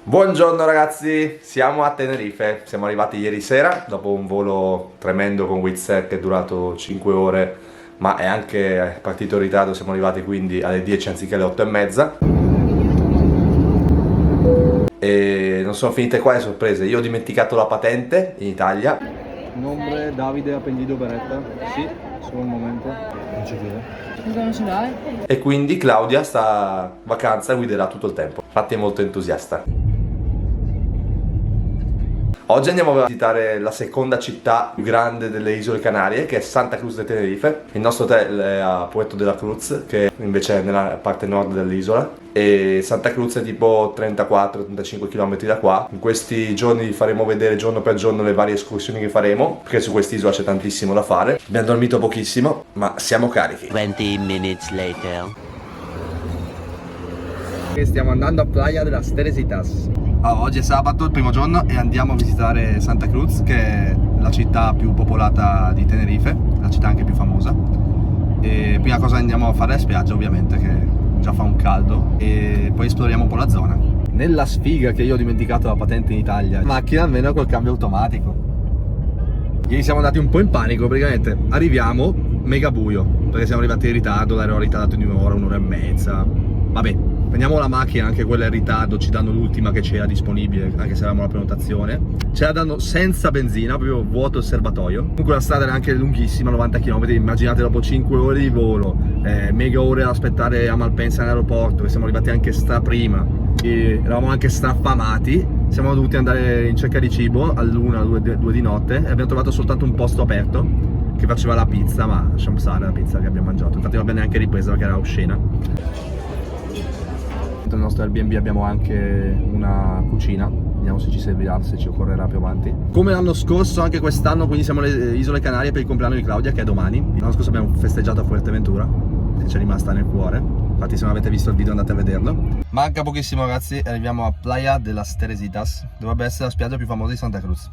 Buongiorno ragazzi, siamo a Tenerife, siamo arrivati ieri sera dopo un volo tremendo con Wizz Air che è durato 5 ore, ma è anche partito in ritardo, siamo arrivati quindi alle 10 anziché alle 8 e mezza. E non sono finite qua le sorprese, io ho dimenticato la patente in Italia. Nombre Davide Apellido Beretta. Sì, solo un momento. Non ci chiede. Cosa ce l'hai? E quindi Claudia sta vacanza e guiderà tutto il tempo, infatti è molto entusiasta. Oggi andiamo a visitare la seconda città più grande delle isole Canarie, che è Santa Cruz de Tenerife. Il nostro hotel è a Puerto de la Cruz, che invece è nella parte nord dell'isola, e Santa Cruz è tipo 34-35 km da qua. In questi giorni vi faremo vedere giorno per giorno le varie escursioni che faremo, perché su quest'isola c'è tantissimo da fare. Abbiamo dormito pochissimo, ma siamo carichi. 20 minutes later. Stiamo andando a Playa de las Teresitas. Oggi è sabato, il primo giorno, e andiamo a visitare Santa Cruz, che è la città più popolata di Tenerife, la città anche più famosa. E prima cosa andiamo a fare la spiaggia, ovviamente, che già fa un caldo, e poi esploriamo un po' la zona. Nella sfiga che io ho dimenticato la patente in Italia, macchina almeno col cambio automatico. Ieri siamo andati un po' in panico, praticamente arriviamo mega buio, perché siamo arrivati in ritardo, l'aereo ritardato di un'ora e mezza. Vabbè, prendiamo la macchina, anche quella in ritardo, ci danno l'ultima che c'era disponibile, anche se avevamo la prenotazione. Ce la danno senza benzina, proprio vuoto il serbatoio. Comunque la strada era anche lunghissima, 90 km, immaginate dopo 5 ore di volo, mega ore ad aspettare a Malpensa in aeroporto, che siamo arrivati anche prima, e eravamo anche straffamati. Siamo dovuti andare in cerca di cibo all'1, 2 di notte, e abbiamo trovato soltanto un posto aperto che faceva la pizza, ma lasciamo stare la pizza che abbiamo mangiato, infatti non abbiamo neanche ripresa perché era oscena. Nel nostro Airbnb abbiamo anche una cucina, vediamo se ci servirà, se ci occorrerà più avanti. Come l'anno scorso, anche quest'anno, quindi siamo alle Isole Canarie per il compleanno di Claudia, che è domani. L'anno scorso abbiamo festeggiato a Fuerteventura, che ci è rimasta nel cuore, infatti se non avete visto il video andate a vederlo. Manca pochissimo ragazzi e arriviamo a Playa de las Teresitas, dovrebbe essere la spiaggia più famosa di Santa Cruz.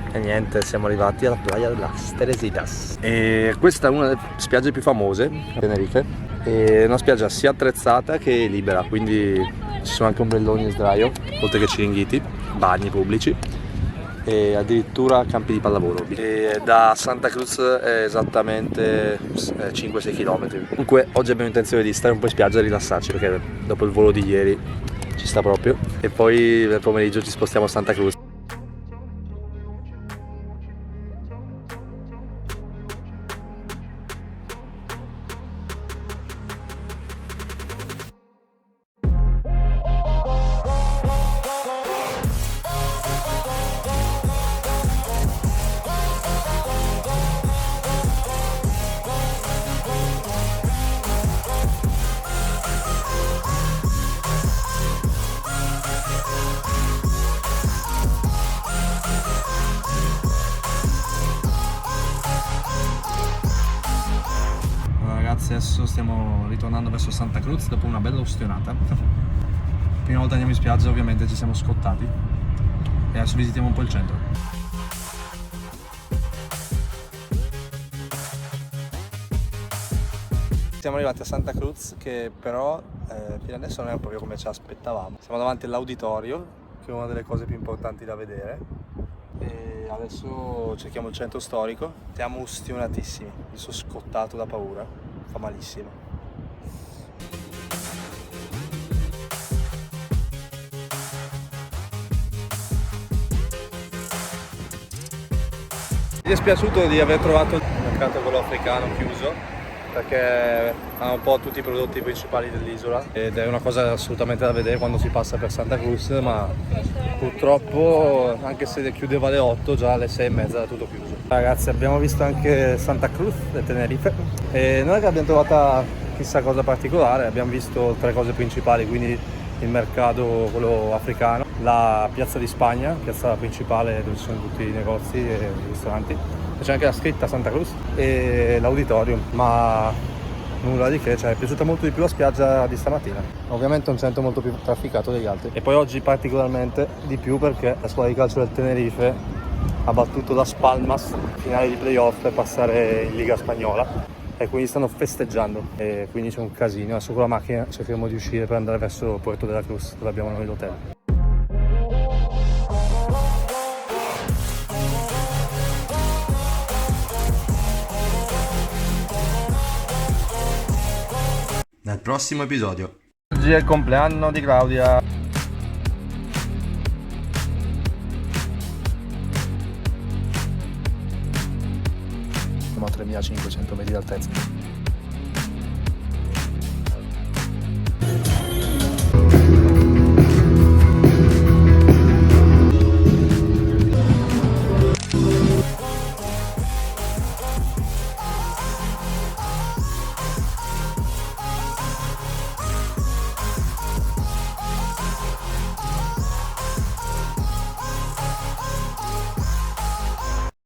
E niente, siamo arrivati alla Playa de las Teresitas. E questa è una delle spiagge più famose a Tenerife. È una spiaggia sia attrezzata che libera, quindi ci sono anche ombrelloni in sdraio, oltre che ciringhiti, bagni pubblici e addirittura campi di pallavolo. E da Santa Cruz è esattamente 5-6 km. Comunque oggi abbiamo intenzione di stare un po' in spiaggia e rilassarci, perché dopo il volo di ieri ci sta proprio. E poi nel pomeriggio ci spostiamo a Santa Cruz. Ragazzi, adesso stiamo ritornando verso Santa Cruz dopo una bella ustionata. Prima volta andiamo in spiaggia, ovviamente ci siamo scottati e adesso visitiamo un po' il centro. Siamo arrivati a Santa Cruz, che però fino adesso non è proprio come ci aspettavamo. Siamo davanti all'auditorio, che è una delle cose più importanti da vedere, e adesso cerchiamo il centro storico. Siamo ustionatissimi, mi sono scottato da paura, fa malissimo. Mi è dispiaciuto di aver trovato il mercato quello africano chiuso, perché hanno un po' tutti i prodotti principali dell'isola ed è una cosa assolutamente da vedere quando si passa per Santa Cruz, ma purtroppo anche se chiudeva alle 8, già alle 6 e mezza era tutto chiuso. Ragazzi, abbiamo visto anche Santa Cruz e Tenerife e non è che abbiamo trovata chissà cosa particolare, abbiamo visto 3 cose principali, quindi il mercato, quello africano, la piazza di Spagna, piazza principale dove ci sono tutti i negozi e i ristoranti, c'è anche la scritta Santa Cruz e l'auditorium, ma nulla di che, cioè è piaciuta molto di più la spiaggia di stamattina. Ovviamente è un centro molto più trafficato degli altri, e poi oggi particolarmente di più perché la squadra di calcio del Tenerife ha battuto Las Palmas finale di playoff per passare in Liga Spagnola, e quindi stanno festeggiando e quindi c'è un casino. Adesso con la macchina cercheremo di uscire per andare verso Puerto de la Cruz, dove abbiamo noi l'hotel. Nel prossimo episodio. Oggi è il compleanno di Claudia. Siamo a 3500 metri di altezza.